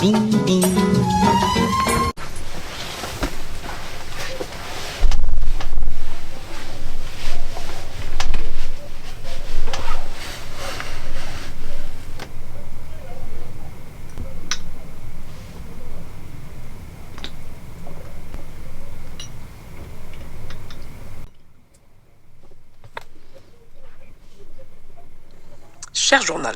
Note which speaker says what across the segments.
Speaker 1: ding ding.
Speaker 2: Cher journal,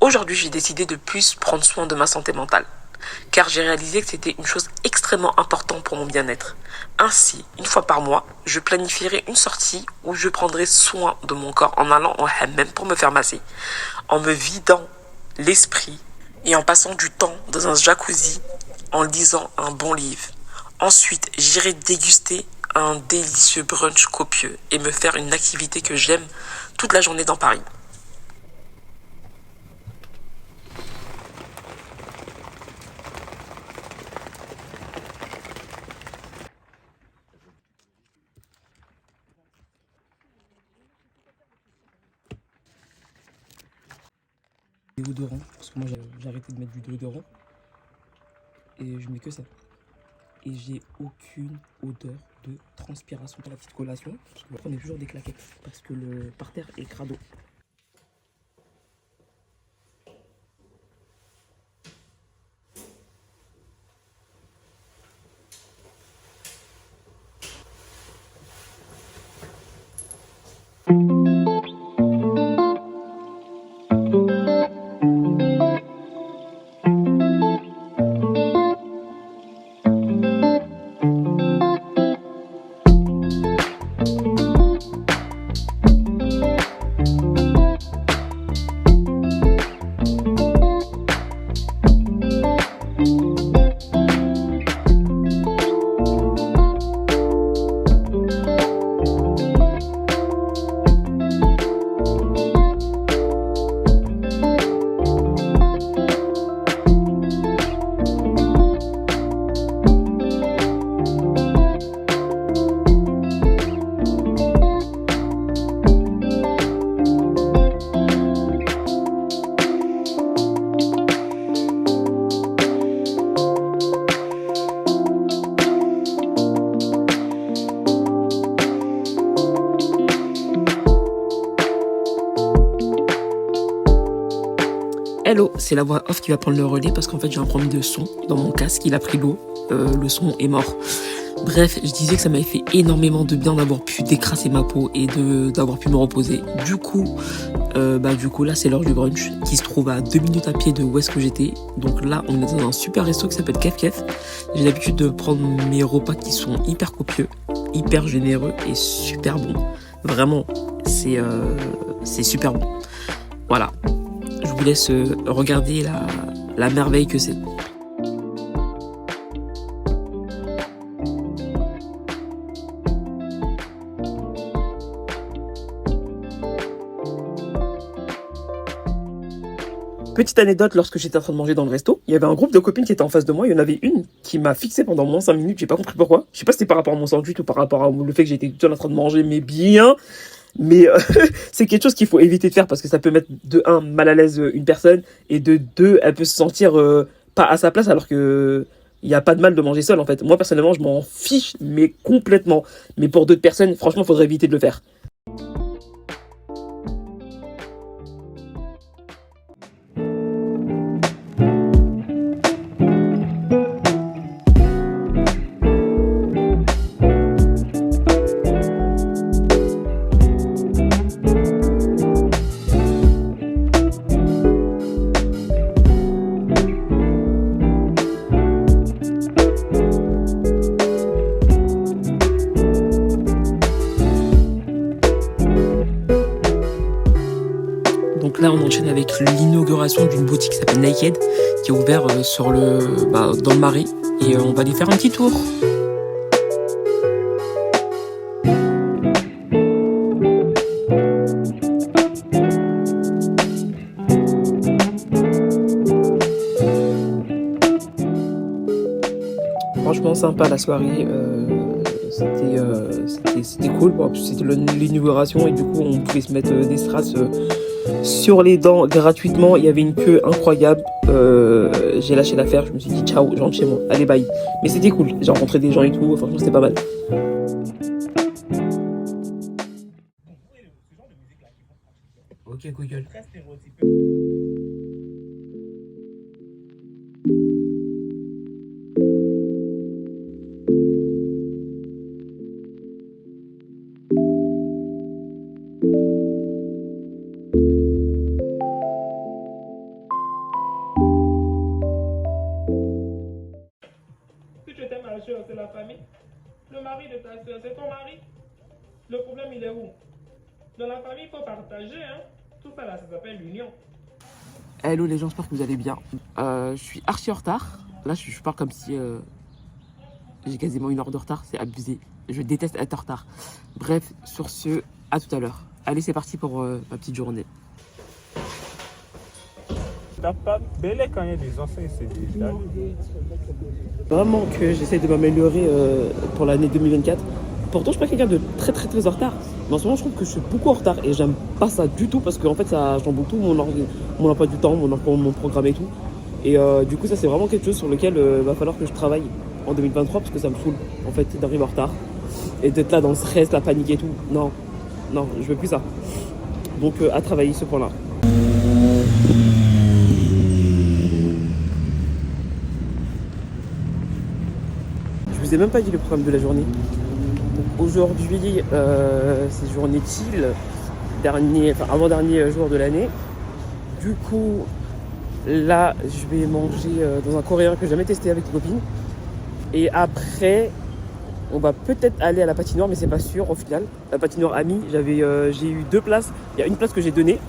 Speaker 2: aujourd'hui j'ai décidé de plus prendre soin de ma santé mentale, car j'ai réalisé que c'était une chose extrêmement importante pour mon bien-être. Ainsi, une fois par mois, je planifierai une sortie où je prendrai soin de mon corps en allant au hammam pour me faire masser, en me vidant l'esprit et en passant du temps dans un jacuzzi en lisant un bon livre. Ensuite, j'irai déguster un délicieux brunch copieux et me faire une activité que j'aime toute la journée dans Paris.
Speaker 3: Déodorant, parce que moi j'ai arrêté de mettre du déodorant et je mets que ça. Et j'ai aucune odeur de transpiration pour la petite collation. Parce que vous prenez toujours des claquettes parce que le parterre est crado. Hello, c'est la voix off qui va prendre le relais parce qu'en fait j'ai un problème de son dans mon casque, il a pris l'eau, le son est mort. Bref, je disais que ça m'avait fait énormément de bien d'avoir pu décrasser ma peau et d'avoir pu me reposer. Du coup là c'est l'heure du brunch qui se trouve à 2 minutes à pied de où est-ce que j'étais. Donc là on est dans un super resto qui s'appelle Kef Kef. J'ai l'habitude de prendre mes repas qui sont hyper copieux, hyper généreux et super bons. Vraiment, c'est super bon. Voilà. Je vous laisse regarder la merveille que c'est. Petite anecdote, lorsque j'étais en train de manger dans le resto, il y avait un groupe de copines qui étaient en face de moi. Il y en avait une qui m'a fixé pendant au moins 5 minutes. J'ai pas compris pourquoi. Je sais pas si c'était par rapport à mon sandwich ou par rapport au fait que j'étais tout seul en train de manger, mais bien. Mais c'est quelque chose qu'il faut éviter de faire parce que ça peut mettre de 1 mal à l'aise une personne et de 2 elle peut se sentir pas à sa place alors que il y a pas de mal de manger seul en fait. Moi personnellement je m'en fiche mais complètement. Mais pour d'autres personnes franchement il faudrait éviter de le faire. Donc là, on enchaîne avec l'inauguration d'une boutique qui s'appelle Naked, qui est ouverte dans le Marais. Et on va aller faire un petit tour. Franchement sympa la soirée. C'était cool. Bon, c'était l'inauguration et du coup, on pouvait se mettre des strass sur les dents gratuitement. Il y avait une queue incroyable. J'ai lâché l'affaire. Je me suis dit ciao, je rentre chez moi. Allez, bye. Mais c'était cool. J'ai rencontré des gens et tout. Franchement, c'était pas mal. Ok, Google.
Speaker 1: Si tu étais ma soeur, c'est la famille. Le mari de ta soeur, c'est ton mari. Le problème, il est où? Dans la famille, il faut partager. Hein? Tout ça, là, ça s'appelle l'union.
Speaker 3: Hello les gens, j'espère que vous allez bien. Je suis archi en retard. Là, je pars comme si j'ai quasiment 1 heure de retard. C'est abusé. Je déteste être en retard. Bref, sur ce, à tout à l'heure. Allez, c'est parti pour ma petite journée.
Speaker 4: T'as pas belé quand il y a des enfants, c'est déjà.
Speaker 3: Vraiment que j'essaie de m'améliorer pour l'année 2024. Pourtant, je suis pas quelqu'un de très en retard. Mais en ce moment, je trouve que je suis beaucoup en retard et j'aime pas ça du tout parce qu'en fait, ça chamboule tout mon emploi du temps, mon programme et tout. Et du coup, ça, c'est vraiment quelque chose sur lequel va falloir que je travaille en 2023 parce que ça me saoule en fait d'arriver en retard et d'être là dans le stress, la panique et tout. Non, je veux plus ça. Donc, à travailler ce point-là. Je vous ai même pas dit le programme de la journée. Aujourd'hui, c'est journée chill, avant-dernier jour de l'année. Du coup, là, je vais manger dans un coréen que j'ai jamais testé avec les copines. Et après, on va peut-être aller à la patinoire, mais c'est pas sûr au final. La patinoire Ami, j'ai eu 2 places. Il y a une place que j'ai donnée.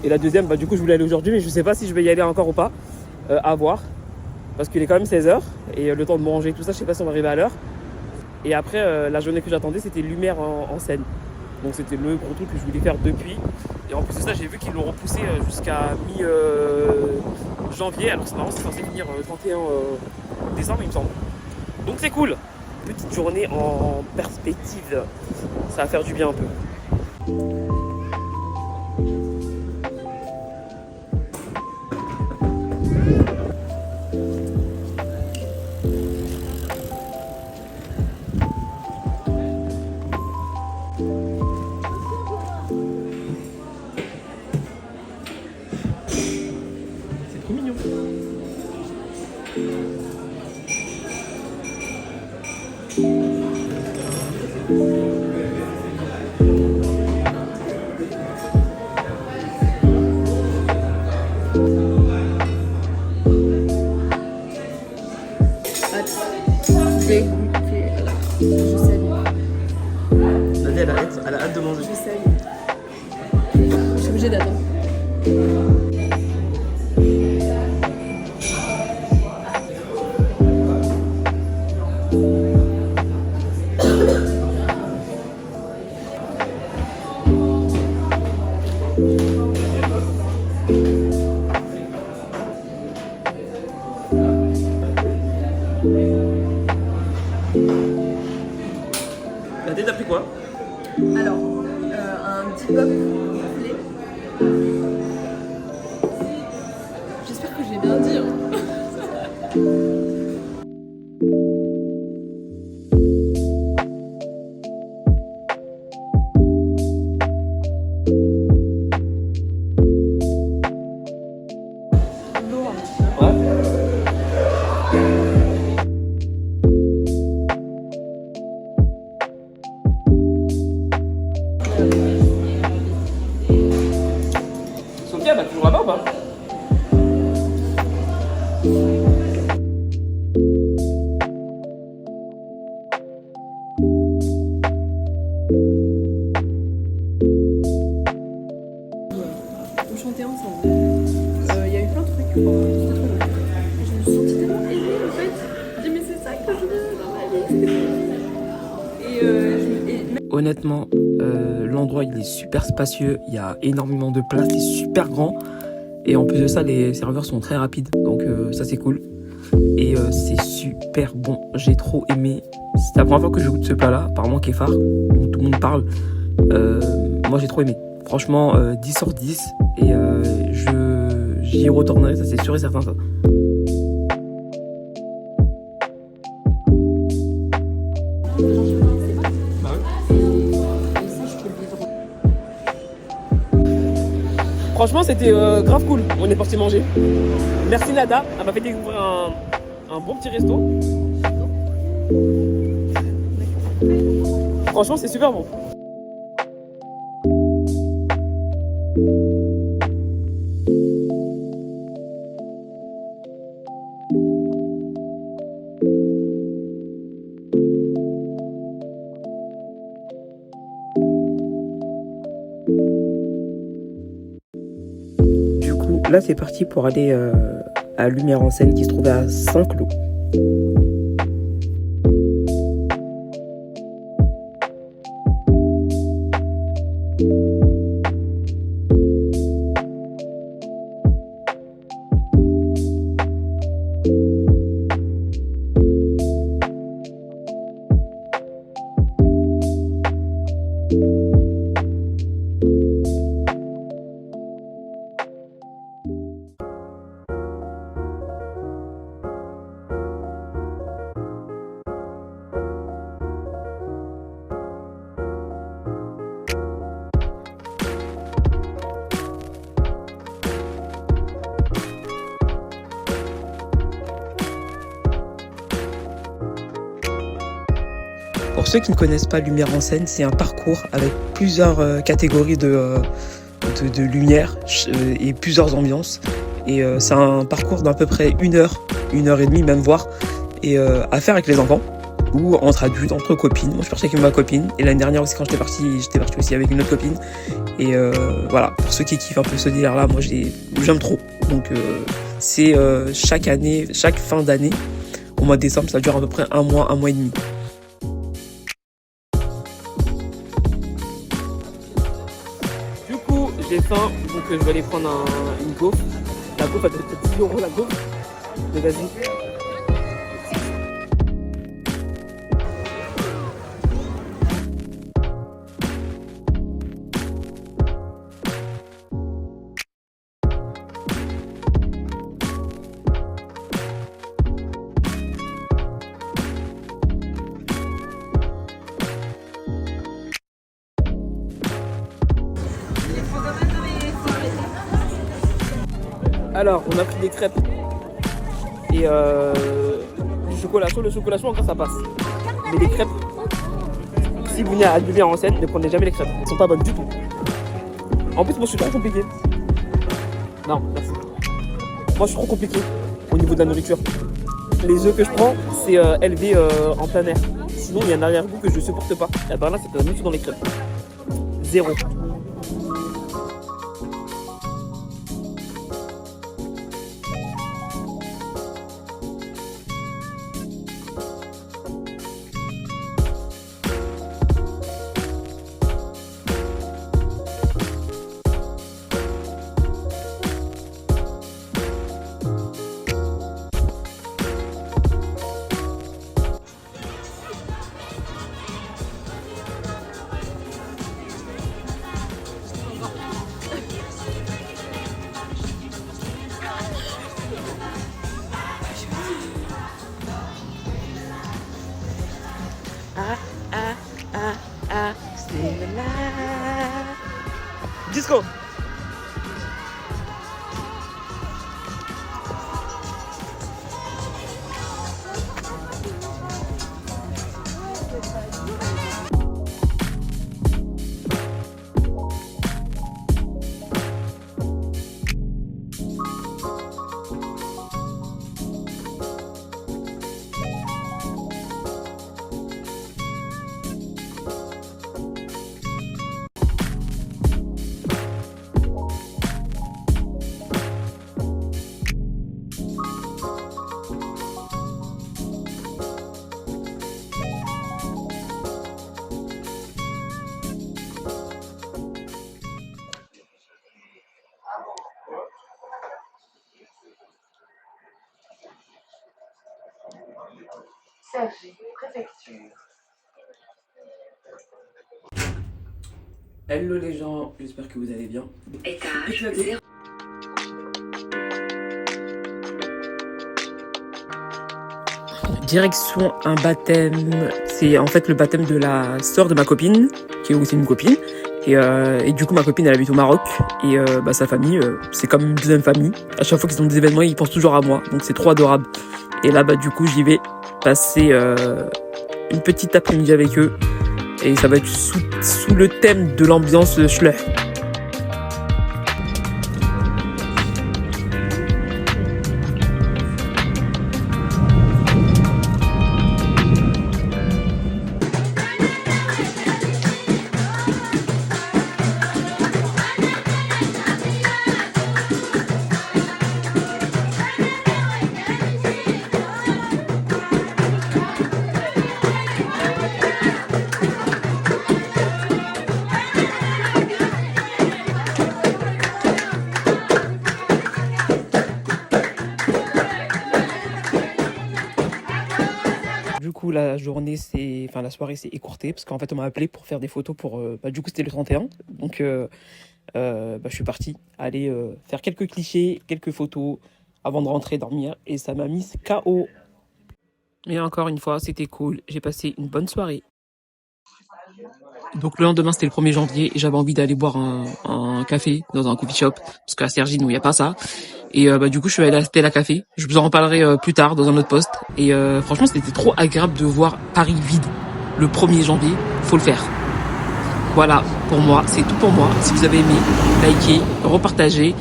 Speaker 3: Et la deuxième, du coup, je voulais aller aujourd'hui, mais je sais pas si je vais y aller encore ou pas. À voir. Parce qu'il est quand même 16h. Et le temps de manger, tout ça, je sais pas si on va arriver à l'heure. Et après, la journée que j'attendais, c'était Lumière en scène. Donc c'était le gros truc que je voulais faire depuis. Et en plus de ça, j'ai vu qu'ils l'ont repoussé jusqu'à mi-janvier. Alors c'est marrant, c'est censé finir 31 décembre, il me semble. Donc c'est cool. Petite journée en perspective. Ça va faire du bien un peu. C'est trop mignon.
Speaker 5: Je vais goûter. Je salue.
Speaker 3: Nadia, elle a hâte de manger.
Speaker 5: Je salue. Je suis obligée d'attendre.
Speaker 3: Nadia, t'as pris quoi?
Speaker 5: Alors, un petit pop poulet. J'espère que j'ai bien dit. Hein.
Speaker 3: Sophia, elle a toujours la barbe, hein?
Speaker 5: On chantait ensemble. Il y a eu plein de trucs. C'était trop bien. Je me suis sentie tellement aimée en fait. Je dis mais c'est ça que je veux dans ma vie.
Speaker 3: Honnêtement, l'endroit il est super spacieux, il y a énormément de place, c'est super grand. Et en plus de ça, les serveurs sont très rapides, donc ça c'est cool. Et c'est super bon, j'ai trop aimé. C'est la première fois que je goûte ce plat-là, apparemment Kéfar, dont tout le monde parle. Moi j'ai trop aimé, Franchement, 10 sur 10. Et j'y retournerai, ça c'est sûr et certain ça. Franchement, c'était grave cool. On est parti manger. Merci Nada, elle m'a fait découvrir un bon petit resto. Franchement, c'est super bon. Du coup, là, c'est parti pour aller à Lumière en Seine qui se trouvait à Saint-Cloud. Pour ceux qui ne connaissent pas Lumière en Seine, c'est un parcours avec plusieurs catégories de lumière et plusieurs ambiances. Et c'est un parcours d'à peu près 1 heure et demie même voire, et à faire avec les enfants ou entre adultes, entre copines. Moi je suis parti avec ma copine et l'année dernière aussi quand j'étais parti aussi avec une autre copine. Et voilà, pour ceux qui kiffent un peu ce délire là, moi j'aime trop. Donc c'est chaque année, chaque fin d'année, au mois de décembre, ça dure à peu près un mois et demi. Du coup, j'ai faim, donc je vais aller prendre une gaufre. La gaufre, elle doit être 10 € la gaufre. Mais vas-y. Alors, on a pris des crêpes et du chocolat chaud. Le chocolat chaud, encore ça passe. Mais les crêpes, si vous venez à Lumière en Seine, ne prenez jamais les crêpes. Elles sont pas bonnes du tout. En plus, moi je suis trop compliqué. Non, merci. Moi je suis trop compliqué au niveau de la nourriture. Les œufs que je prends, c'est élevé en plein air. Sinon, il y a un arrière-goût que je supporte pas. Et ben là, c'est la même chose dans les crêpes. 0. Still alive. Disco.
Speaker 6: Sergi, préfecture.
Speaker 3: Hello les gens, j'espère que vous allez bien.
Speaker 6: Étage
Speaker 3: Éclaté.
Speaker 6: 0.
Speaker 3: Direction un baptême, c'est en fait le baptême de la sœur de ma copine, qui est aussi une copine. Et du coup ma copine elle habite au Maroc et sa famille c'est comme une deuxième famille. À chaque fois qu'ils ont des événements ils pensent toujours à moi, donc c'est trop adorable. Et là du coup j'y vais passer une petite après-midi avec eux et ça va être sous le thème de l'ambiance schleh. Du coup, la soirée s'est écourtée parce qu'en fait, on m'a appelé pour faire des photos pour. Du coup, c'était le 31. Donc, je suis parti aller faire quelques clichés, quelques photos avant de rentrer dormir. Et ça m'a mis KO. Mais encore une fois, c'était cool. J'ai passé une bonne soirée. Donc, le lendemain, c'était le 1er janvier et j'avais envie d'aller boire un café dans un coffee shop parce qu'à Cergy, nous, il n'y a pas ça. Et du coup je suis allée à Stella Café. Je vous en reparlerai plus tard dans un autre post. Et franchement c'était trop agréable de voir Paris vide le 1er janvier. Faut le faire. Voilà, pour moi, c'est tout pour moi. Si vous avez aimé, likez, repartagez,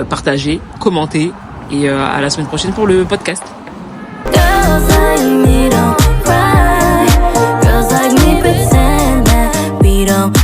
Speaker 3: partagez, commentez. Et à la semaine prochaine pour le podcast.
Speaker 7: Girls like me don't cry. Girls like me pretend that we don't